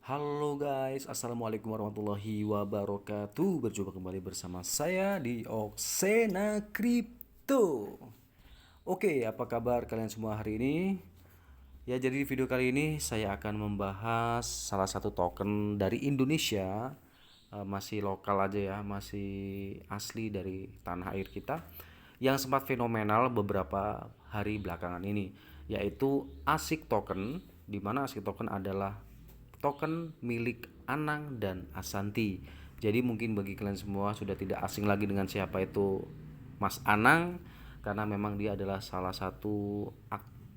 Halo guys, Assalamualaikum warahmatullahi wabarakatuh. Berjumpa kembali bersama saya di Oksena Crypto. Oke, apa kabar kalian semua hari ini? Ya, jadi di video kali ini saya akan membahas salah satu token dari Indonesia. Masih lokal aja ya, masih asli dari tanah air kita, yang sempat fenomenal beberapa hari belakangan ini, yaitu ASIC token, di mana ASIC token adalah token milik Anang dan Asanti. Jadi mungkin bagi kalian semua sudah tidak asing lagi dengan siapa itu Mas Anang, karena memang dia adalah salah satu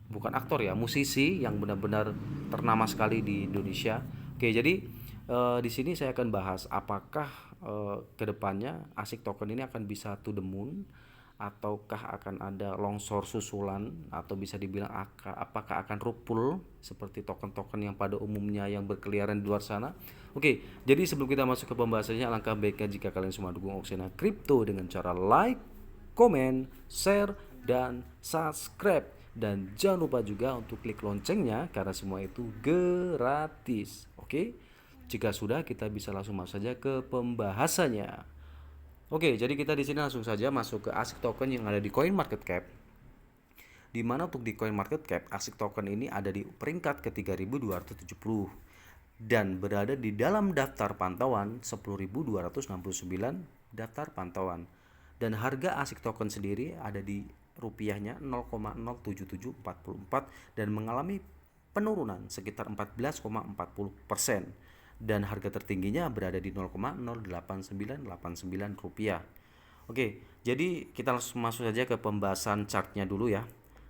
bukan aktor ya, musisi yang benar-benar ternama sekali di Indonesia. Oke, jadi di sini saya akan bahas apakah kedepannya ASIC token ini akan bisa to the moon, ataukah akan ada longsor susulan, atau bisa dibilang apakah akan rupul seperti token-token yang pada umumnya yang berkeliaran di luar sana. Oke, jadi sebelum kita masuk ke pembahasannya, alangkah baiknya jika kalian semua dukung Oksena Crypto dengan cara like, komen, share, dan subscribe. Dan jangan lupa juga untuk klik loncengnya karena semua itu gratis. Oke, jika sudah, kita bisa langsung masuk saja ke pembahasannya. Oke, jadi kita di sini langsung saja masuk ke ASIC token yang ada di CoinMarketCap. Di mana untuk di CoinMarketCap, ASIC token ini ada di peringkat ke 3270 dan berada di dalam daftar pantauan 10.269 daftar pantauan. Dan harga ASIC token sendiri ada di rupiahnya 0,07744 dan mengalami penurunan sekitar 14,40%, dan harga tertingginya berada di 0,08989 rupiah. Oke, jadi kita langsung masuk saja ke pembahasan chartnya dulu ya.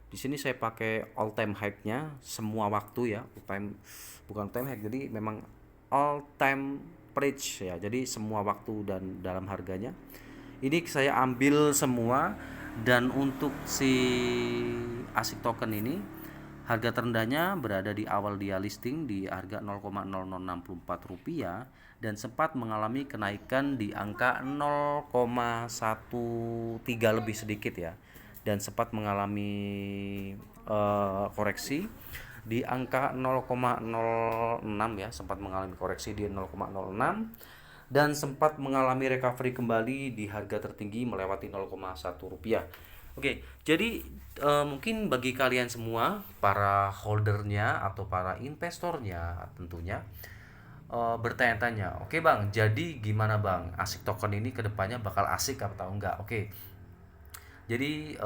Di sini saya pakai all time high-nya semua waktu ya, all time, bukan time high, jadi memang all time price ya. Jadi semua waktu dan dalam harganya. Ini saya ambil semua, dan untuk si ASIC token ini harga terendahnya berada di awal dia listing di harga 0,0064 rupiah dan sempat mengalami kenaikan di angka 0,13 lebih sedikit ya, dan sempat mengalami koreksi di angka 0,06 ya, sempat mengalami koreksi di 0,06 dan sempat mengalami recovery kembali di harga tertinggi melewati 0,1 rupiah. Oke, jadi mungkin bagi kalian semua, para holdernya atau para investornya tentunya bertanya-tanya, oke bang, jadi gimana bang, ASIC token ini kedepannya bakal asik atau enggak? Oke, jadi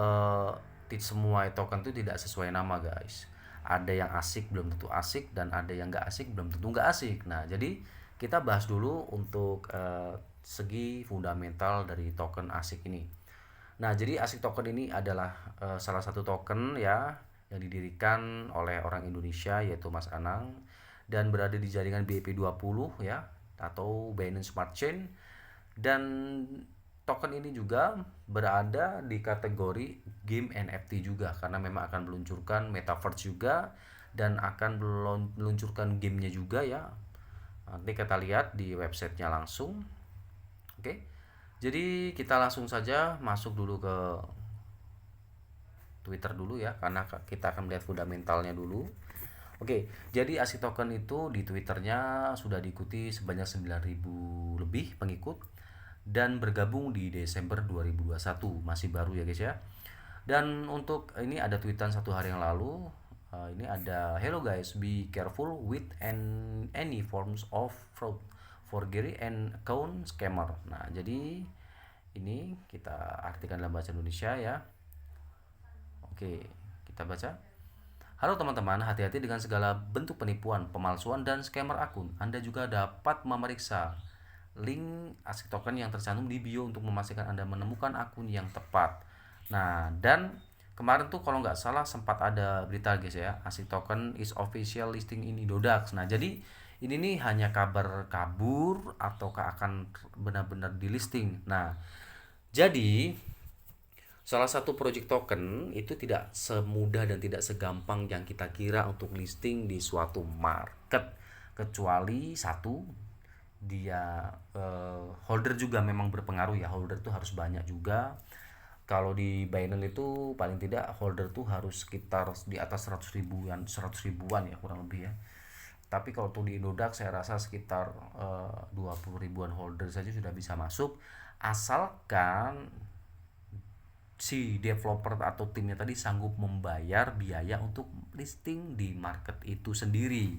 semua token itu tidak sesuai nama guys. Ada yang asik belum tentu asik, dan ada yang nggak asik belum tentu nggak asik. Nah, jadi kita bahas dulu untuk segi fundamental dari token asik ini. Nah, jadi ASIC token ini adalah salah satu token ya yang didirikan oleh orang Indonesia yaitu Mas Anang, dan berada di jaringan BIP20 ya, atau Binance Smart Chain. Dan token ini juga berada di kategori game NFT juga, karena memang akan meluncurkan metaverse juga dan akan meluncurkan gamenya juga ya. Nanti kita lihat di websitenya langsung. Oke, jadi kita langsung saja masuk dulu ke Twitter dulu ya, karena kita akan melihat fundamentalnya dulu. Oke, jadi ASIC token itu di Twitternya sudah diikuti sebanyak 9.000 lebih pengikut dan bergabung di Desember 2021, masih baru ya guys ya. Dan untuk ini ada tweetan satu hari yang lalu. Ini ada, hello guys, be careful with any forms of fraud, forgery and account scammer. Nah, jadi ini kita artikan dalam bahasa Indonesia ya. Oke, kita baca. Halo teman-teman, hati-hati dengan segala bentuk penipuan, pemalsuan, dan scammer akun. Anda juga dapat memeriksa link ASIC token yang tercantum di bio untuk memastikan Anda menemukan akun yang tepat. Nah, dan kemarin tuh kalau nggak salah sempat ada berita guys ya, ASIC token is official listing in Indodax. Nah, jadi ini nih hanya kabar kabur ataukah akan benar-benar di listing. Nah, jadi salah satu project token itu tidak semudah dan tidak segampang yang kita kira untuk listing di suatu market, kecuali satu, dia holder juga memang berpengaruh ya. Holder tuh harus banyak juga. Kalau di Binance itu paling tidak holder tuh harus sekitar di atas 100 ribuan ya kurang lebih ya. Tapi kalau untuk di Indodax saya rasa sekitar 20 ribuan holder saja sudah bisa masuk, asalkan si developer atau timnya tadi sanggup membayar biaya untuk listing di market itu sendiri.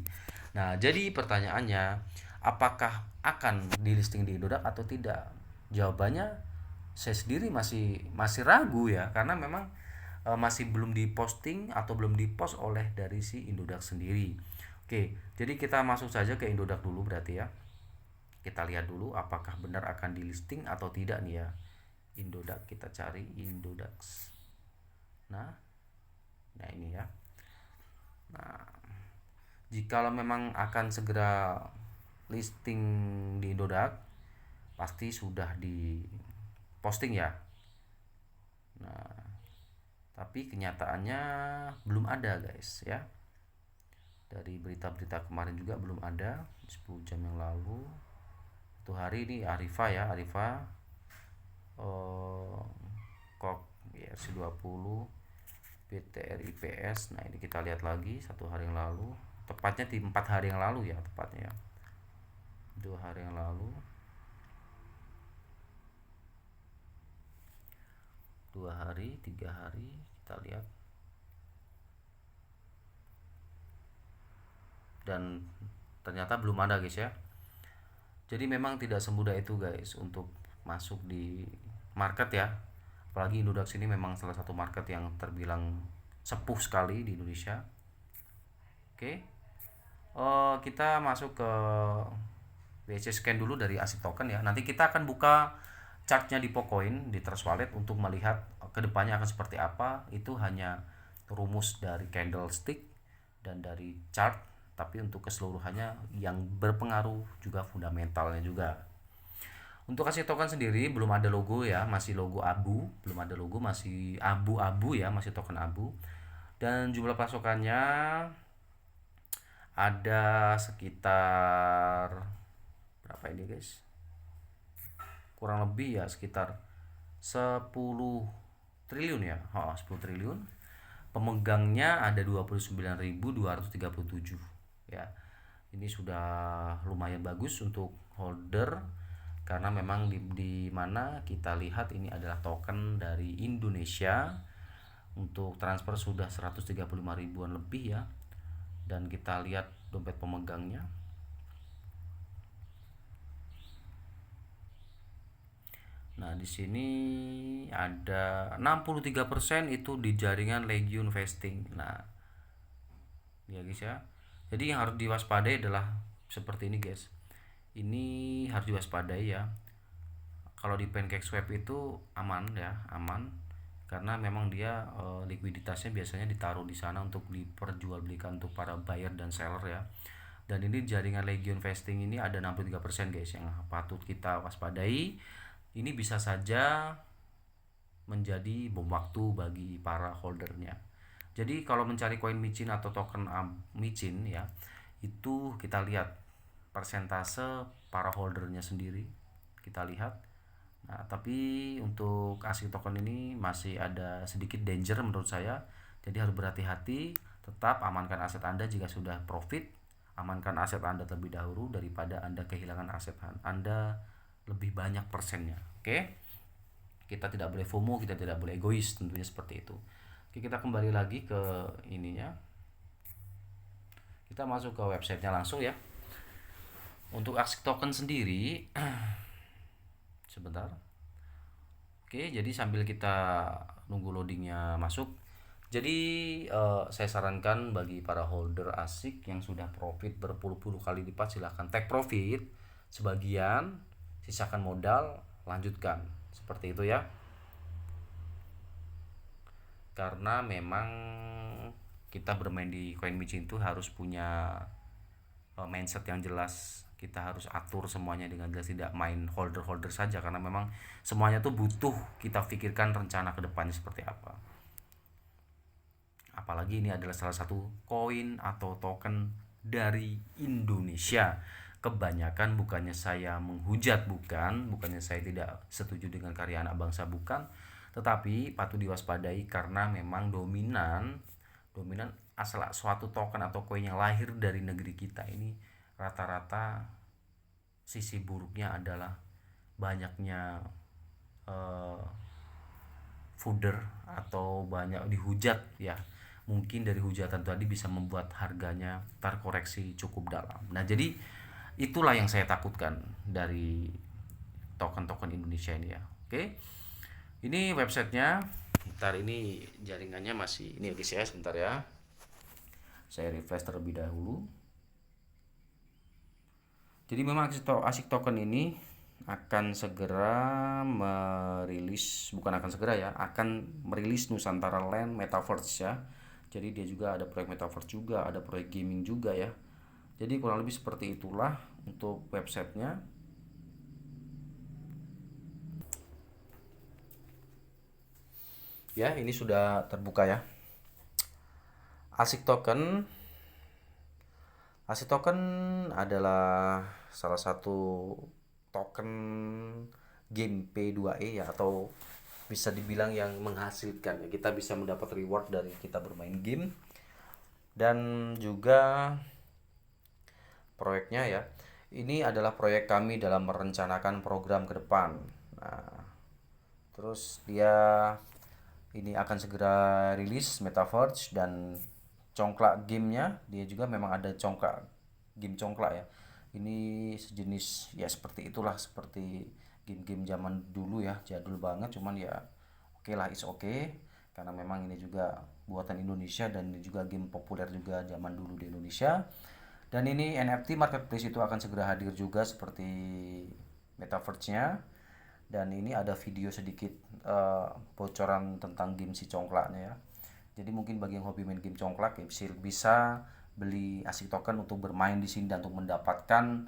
Nah, jadi pertanyaannya, apakah akan di listing di Indodax atau tidak? Jawabannya saya sendiri masih ragu ya, karena memang masih belum diposting atau belum dipost oleh dari si Indodax sendiri. Oke, jadi kita masuk saja ke Indodax dulu berarti ya. Kita lihat dulu apakah benar akan di listing atau tidak nih ya. Indodax, kita cari Indodax. Nah, ini ya. Nah, jikalau memang akan segera listing di Indodax, pasti sudah di posting ya. Nah, tapi kenyataannya belum ada guys ya. Dari berita-berita kemarin juga belum ada, 10 jam yang lalu. Itu hari ini Arifa ya, Arifa Kok RC20 PTRIPS. Nah, ini kita lihat lagi 1 hari yang lalu, tepatnya di 4 hari yang lalu ya, tepatnya 2 hari yang lalu, 2 hari 3 hari, kita lihat. Dan ternyata belum ada guys ya. Jadi memang tidak semudah itu guys untuk masuk di market ya. Apalagi Indodax ini memang salah satu market yang terbilang sepuh sekali di Indonesia. Oke, kita masuk ke BC Scan dulu dari ASIC token ya. Nanti kita akan buka chartnya di Pocoin, di Trust Wallet untuk melihat kedepannya akan seperti apa. Itu hanya rumus dari candlestick dan dari chart, tapi untuk keseluruhannya yang berpengaruh juga fundamentalnya juga. Untuk ASIC token sendiri belum ada logo ya, masih logo abu, belum ada logo, masih abu-abu ya, masih token abu. Dan jumlah pasokannya ada sekitar berapa ini guys? Kurang lebih ya sekitar 10 triliun ya. 10 triliun. Pemegangnya ada 29.237 ya. Ini sudah lumayan bagus untuk holder, karena memang di mana kita lihat ini adalah token dari Indonesia. Untuk transfer sudah 135 ribuan lebih ya. Dan kita lihat dompet pemegangnya. Nah, di sini ada 63% itu di jaringan Legion Vesting. Nah, ya guys ya. Jadi yang harus diwaspadai adalah seperti ini guys. Ini harus diwaspadai ya. Kalau di PancakeSwap itu aman ya, aman, karena memang dia likuiditasnya biasanya ditaruh di sana untuk diperjualbelikan untuk para buyer dan seller ya. Dan ini jaringan Legion Vesting ini ada 63% guys yang patut kita waspadai. Ini bisa saja menjadi bom waktu bagi para holdernya. Jadi kalau mencari koin micin atau token micin ya, itu kita lihat persentase para holdernya sendiri, kita lihat. Nah, tapi untuk ASIC token ini masih ada sedikit danger menurut saya. Jadi harus berhati-hati, tetap amankan aset Anda jika sudah profit. Amankan aset Anda terlebih dahulu daripada Anda kehilangan aset Anda lebih banyak persennya. Oke. Kita tidak boleh FOMO, kita tidak boleh egois, tentunya seperti itu. Oke, kita kembali lagi ke ininya. Kita masuk ke websitenya langsung ya. Untuk ASIC token sendiri sebentar. Oke, jadi sambil kita nunggu loadingnya masuk, jadi saya sarankan bagi para holder ASIC yang sudah profit berpuluh-puluh kali lipat, silahkan take profit sebagian, sisakan modal, lanjutkan seperti itu ya. Karena memang kita bermain di koin micin itu harus punya mindset yang jelas. Kita harus atur semuanya dengan jelas, tidak main holder saja, karena memang semuanya tuh butuh kita pikirkan rencana kedepannya seperti apa. Apalagi ini adalah salah satu koin atau token dari Indonesia. Kebanyakan bukannya saya menghujat, bukannya saya tidak setuju dengan karya anak bangsa, bukan, tetapi patut diwaspadai karena memang dominan asal suatu token atau koin yang lahir dari negeri kita ini rata-rata sisi buruknya adalah banyaknya eh, fooder atau banyak dihujat ya. Mungkin dari hujatan tadi bisa membuat harganya terkoreksi cukup dalam. Nah, jadi itulah yang saya takutkan dari token-token Indonesia ini ya. Oke. Ini websitenya. Ntar ini jaringannya masih ini ya guys ya, sebentar ya. Saya refresh terlebih dahulu. Jadi memang ASIC token ini akan segera merilis, bukan akan segera ya, akan merilis Nusantara Land Metaverse ya. Jadi dia juga ada proyek Metaverse juga, ada proyek gaming juga ya. Jadi kurang lebih seperti itulah untuk websitenya. Ya, ini sudah terbuka ya. ASIC token adalah salah satu token game P2E ya, atau bisa dibilang yang menghasilkan ya. Kita bisa mendapat reward dari kita bermain game. Dan juga proyeknya ya, ini adalah proyek kami dalam merencanakan program ke depan. Nah, terus dia ini akan segera rilis Metaverse dan congklak gamenya. Dia juga memang ada congklak, game congklak ya. Ini sejenis ya, seperti itulah, seperti game-game zaman dulu ya, jadul banget, cuman ya oke lah, is oke, karena memang ini juga buatan Indonesia dan ini juga game populer juga zaman dulu di Indonesia. Dan ini NFT marketplace itu akan segera hadir juga seperti Metaverse-nya. Dan ini ada video sedikit bocoran tentang game si congklaknya ya. Jadi mungkin bagi yang hobi main game congklak ya, bisa beli ASIC token untuk bermain di sini dan untuk mendapatkan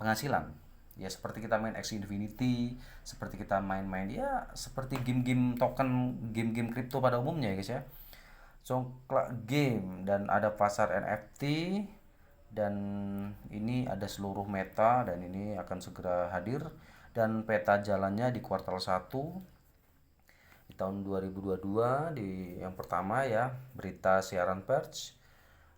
penghasilan. Ya seperti kita main Axie Infinity, seperti kita main-main ya seperti game-game token, game-game kripto pada umumnya ya guys ya. Congklak game, dan ada pasar NFT, dan ini ada seluruh meta, dan ini akan segera hadir, dan peta jalannya di kuartal 1 di tahun 2022. Di yang pertama ya, berita siaran pers,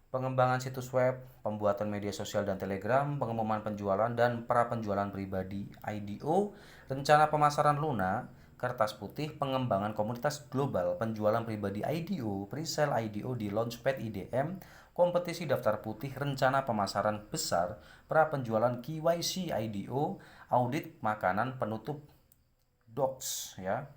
pengembangan situs web, pembuatan media sosial dan Telegram, pengumuman penjualan dan pra penjualan pribadi IDO, rencana pemasaran Luna, kertas putih, pengembangan komunitas global, penjualan pribadi IDO, presale IDO di Launchpad IDM, kompetisi daftar putih, rencana pemasaran besar, pra penjualan KYC IDO, audit makanan penutup docs ya,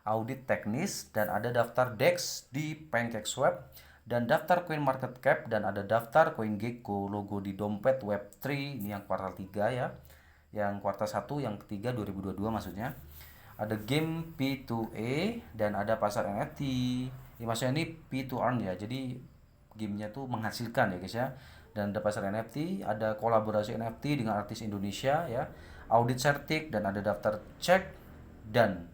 audit teknis, dan ada daftar DEX di PancakeSwap, dan daftar Coin Market Cap, dan ada daftar CoinGecko, logo di dompet Web3. Ini yang kuartal 3 ya. Yang kuartal 1, yang ketiga 2022 maksudnya. Ada game P2E dan ada pasar NFT. Ini maksudnya ini P2Earn ya. Jadi gamenya tuh menghasilkan ya guys ya. Dan ada pasar NFT, ada kolaborasi NFT dengan artis Indonesia ya. Audit Certik, dan ada daftar cek dan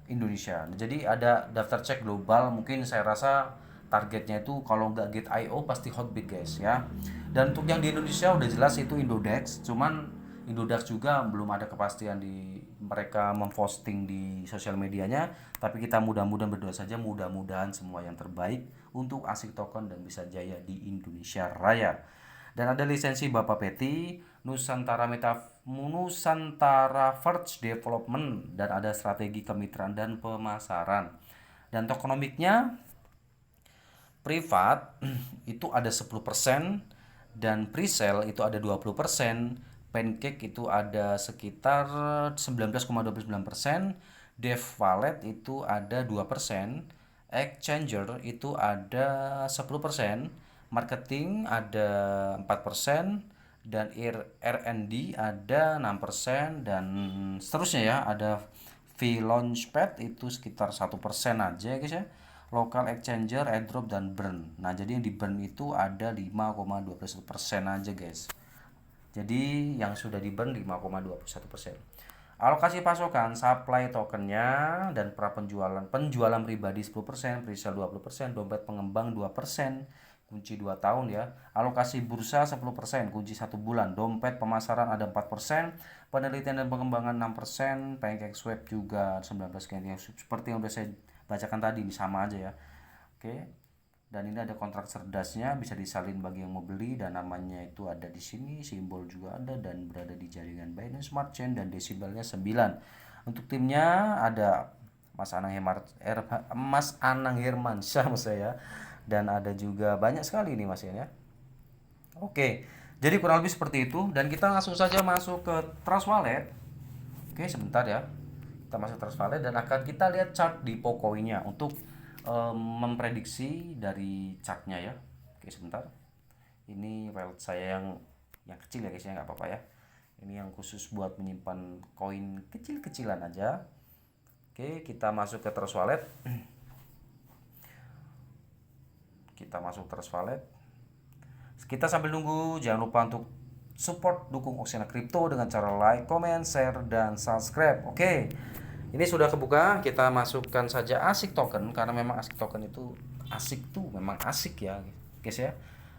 Indonesia. Jadi ada daftar cek global, mungkin saya rasa targetnya itu kalau nggak Gate.io pasti Hotbit guys ya. Dan untuk yang di Indonesia udah jelas itu Indodex, cuman Indodax juga belum ada kepastian di mereka memposting di sosial medianya, tapi kita mudah-mudahan berdoa saja, mudah-mudahan semua yang terbaik untuk ASIC token dan bisa jaya di Indonesia Raya. Dan ada lisensi Bapak Peti, Nusantara Verge Development, dan ada strategi kemitraan dan pemasaran. Dan tokenomiknya privat itu ada 10%, dan presale itu ada 20%, pancake itu ada sekitar 19,29%, dev wallet itu ada 2%, exchanger itu ada 10%, marketing ada 4%, dan R&D ada 6%, dan seterusnya ya. Ada fee launchpad itu sekitar 1% aja guys ya. Local exchanger, airdrop, dan burn. Nah jadi yang di burn itu ada 5,21% aja guys. Jadi yang sudah di burn 5,21%. Alokasi pasokan, supply tokennya dan pra penjualan pribadi 10%, presale 20%, dompet pengembang 2%, kunci 2 tahun ya. Alokasi bursa 10%, kunci 1 bulan. Dompet pemasaran ada 4%, penelitian dan pengembangan 6%, PancakeSwap juga 19%, seperti yang udah saya bacakan tadi, sama aja ya. Oke. Dan ini ada kontrak cerdasnya, bisa disalin bagi yang mau beli, dan namanya itu ada di sini, simbol juga ada, dan berada di jaringan Binance Smart Chain, dan desibelnya 9. Untuk timnya ada Mas Anang Hermansyah maksud saya, dan ada juga banyak sekali nih Mas ya. Oke, jadi kurang lebih seperti itu, dan kita langsung saja masuk ke Trust Wallet. Oke, sebentar ya. Kita masuk Trust Wallet dan akan kita lihat chart di Pocoin-nya untuk memprediksi dari chartnya ya. Oke, sebentar. Ini wallet saya yang kecil ya guys ya, nggak apa-apa ya. Ini yang khusus buat menyimpan koin kecil-kecilan aja. Oke, kita masuk ke Trust Wallet. Kita masuk Trust Wallet. Kita sambil nunggu, jangan lupa untuk support, dukung Oksena Crypto dengan cara like, comment, share, dan subscribe. Oke, ini sudah kebuka. Kita masukkan saja ASIC token, karena memang ASIC token itu asik tuh, memang asik ya guys ya.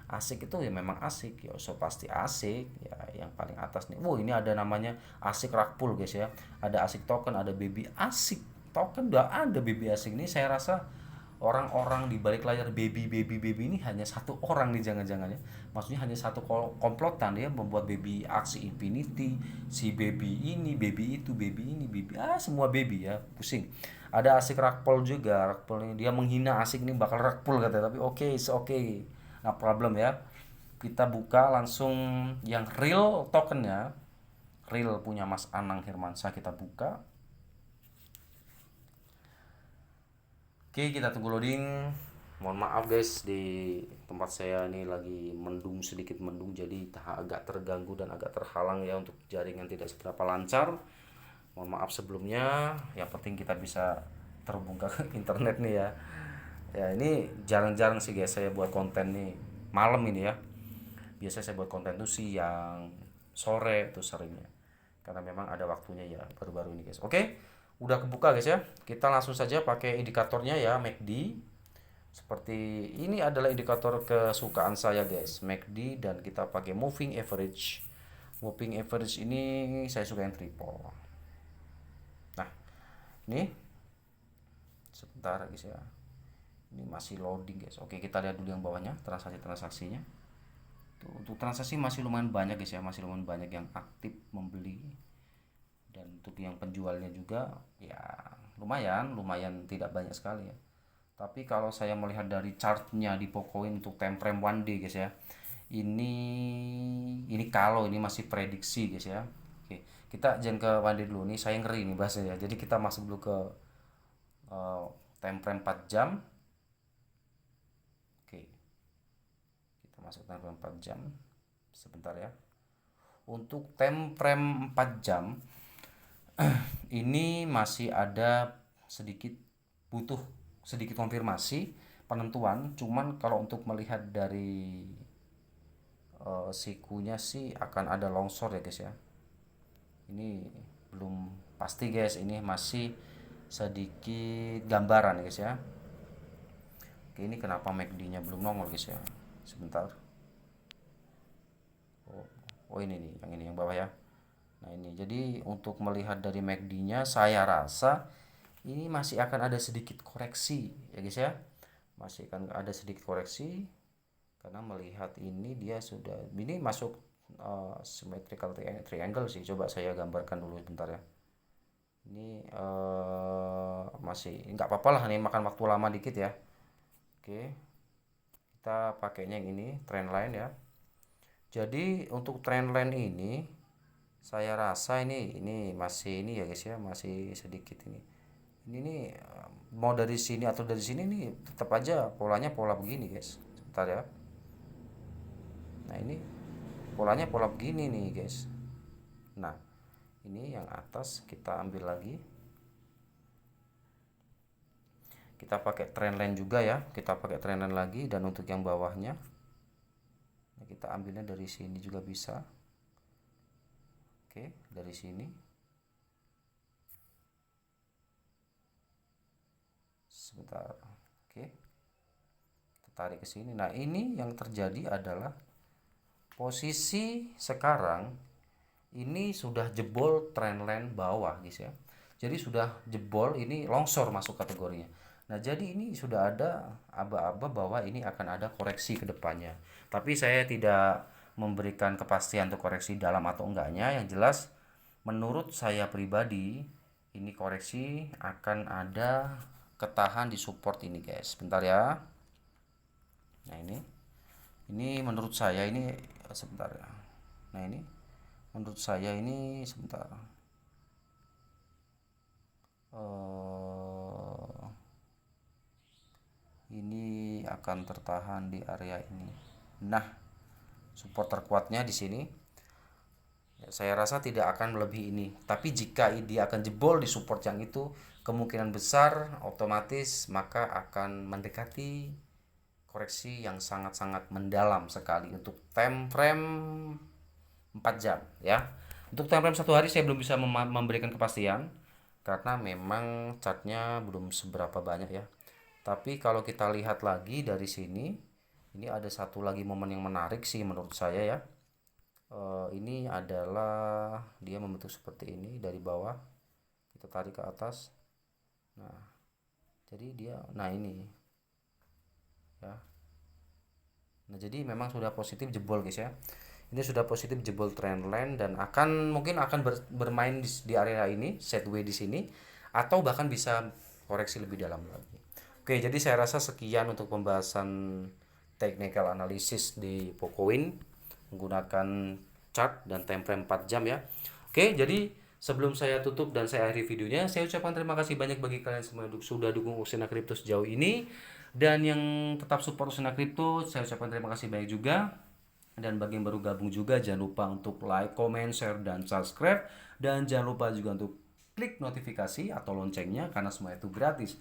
Asik itu ya memang asik ya, so pasti asik ya. Yang paling atas nih, ini ada namanya ASIC rug pull guys ya. Ada ASIC token, ada baby ASIC token, udah ada baby ASIC. Ini saya rasa orang-orang di balik layar baby ini hanya satu orang nih, jangan-jangan ya, maksudnya hanya satu komplotan ya, membuat baby aksi infinity, si baby ini, baby itu, baby ini, baby semua baby ya, pusing. Ada asik rakpol juga, rakpol ini dia menghina asik ini bakal rakpol katanya, tapi oke, oke, nggak problem ya. Kita buka langsung yang real tokennya, real punya Mas Anang Hermansyah, kita buka. Oke, kita tunggu loading. Mohon maaf guys, di tempat saya ini lagi mendung, sedikit mendung, jadi agak terganggu dan agak terhalang ya, untuk jaringan tidak seberapa lancar. Mohon maaf sebelumnya. Yang penting kita bisa terhubung ke internet nih ya. Ya ini jarang-jarang sih guys saya buat konten nih malam ini ya. Biasanya saya buat konten tuh siang, sore tuh seringnya. Karena memang ada waktunya ya, baru-baru ini guys. Oke, udah kebuka guys ya. Kita langsung saja pakai indikatornya ya, MACD. Seperti ini adalah indikator kesukaan saya guys, MACD, dan kita pakai moving average. Moving average ini saya suka yang triple. Nah, ini sebentar guys ya. Ini masih loading guys. Oke, kita lihat dulu yang bawahnya, transaksinya. Tuh, untuk transaksi masih lumayan banyak guys ya, masih lumayan banyak yang aktif membeli. Dan untuk yang penjualnya juga ya lumayan tidak banyak sekali ya. Tapi kalau saya melihat dari chartnya di Pocoin untuk time frame one day guys ya, ini kalau ini masih prediksi guys ya. Oke, kita jangan ke one day dulu nih, saya ngeri nih bahasanya. Jadi kita masuk dulu ke time frame 4 jam. Oke, kita masuk time frame 4 jam sebentar ya. Untuk time frame 4 jam ini masih ada butuh sedikit konfirmasi penentuan. Cuman kalau untuk melihat dari sikunya sih akan ada longsor ya guys ya. Ini belum pasti guys, ini masih sedikit gambaran ya guys ya. Oke, ini kenapa MACD nya belum nongol guys ya, sebentar. Oh ini nih, yang ini yang bawah ya. Nah ini, jadi untuk melihat dari MACD-nya saya rasa ini masih akan ada sedikit koreksi ya guys ya. Masih akan ada sedikit koreksi karena melihat ini dia sudah ini masuk symmetrical triangle sih. Coba saya gambarkan dulu sebentar ya. Ini masih nggak apa-apa lah nih, makan waktu lama dikit ya. Oke, kita pakainya yang ini trendline ya. Jadi untuk trendline ini saya rasa ini masih ini ya guys ya, masih sedikit ini nih, mau dari sini atau dari sini nih tetap aja polanya pola begini guys. Sebentar ya. Nah ini polanya pola begini nih guys. Nah ini yang atas kita ambil lagi, kita pakai trendline juga ya, kita pakai trendline lagi. Dan untuk yang bawahnya kita ambilnya dari sini juga bisa. Oke, dari sini sebentar. Oke, kita tarik ke sini. Nah ini yang terjadi adalah posisi sekarang ini sudah jebol trendline bawah guys ya. Jadi sudah jebol, ini longsor masuk kategorinya. Nah, jadi ini sudah ada aba-aba bahwa ini akan ada koreksi ke depannya. Tapi saya tidak memberikan kepastian untuk koreksi dalam atau enggaknya. Yang jelas, menurut saya pribadi, ini koreksi akan ada ketahan di support ini, guys. Bentar ya. Nah, ini menurut saya ini sebentar ya. Nah, ini menurut saya ini sebentar. Eh, ini akan tertahan di area ini. Nah, support terkuatnya di sini. Ya, saya rasa tidak akan melebihi ini. Tapi jika dia akan jebol di support yang itu, kemungkinan besar otomatis maka akan mendekati koreksi yang sangat-sangat mendalam sekali untuk time frame 4 jam ya. Untuk time frame 1 hari saya belum bisa memberikan kepastian karena memang chartnya belum seberapa banyak ya. Tapi kalau kita lihat lagi dari sini, ini ada satu lagi momen yang menarik sih menurut saya ya. Ini adalah dia membentuk seperti ini dari bawah, kita tarik ke atas. Nah, jadi dia, nah ini ya. Nah, jadi memang sudah positif jebol guys ya. Ini sudah positif jebol trendline dan mungkin akan bermain di area ini, sideways di sini, atau bahkan bisa koreksi lebih dalam lagi. Oke, jadi saya rasa sekian untuk pembahasan technical analysis di Pocoin menggunakan chart dan time frame 4 jam ya. Oke, jadi sebelum saya tutup dan saya akhiri videonya, saya ucapkan terima kasih banyak bagi kalian semua yang sudah dukung Oxena Crypto sejauh ini. Dan yang tetap support Oxena Crypto, saya ucapkan terima kasih banyak juga. Dan bagi yang baru gabung juga, jangan lupa untuk like, comment, share, dan subscribe. Dan jangan lupa juga untuk klik notifikasi atau loncengnya karena semua itu gratis.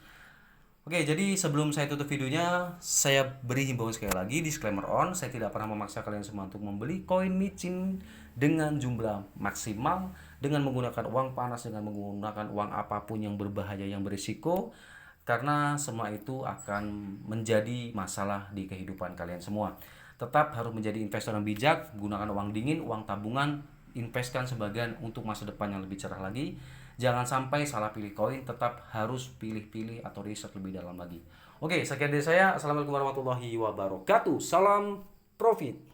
Oke, jadi sebelum saya tutup videonya, saya beri himbauan sekali lagi, disclaimer on, saya tidak pernah memaksa kalian semua untuk membeli koin micin dengan jumlah maksimal, dengan menggunakan uang panas, dengan menggunakan uang apapun yang berbahaya, yang berisiko, karena semua itu akan menjadi masalah di kehidupan kalian semua. Tetap harus menjadi investor yang bijak, gunakan uang dingin, uang tabungan, investkan sebagian untuk masa depan yang lebih cerah lagi. Jangan sampai salah pilih koin, tetap harus pilih-pilih atau riset lebih dalam lagi. Oke, sekian dari saya. Assalamualaikum warahmatullahi wabarakatuh. Salam profit.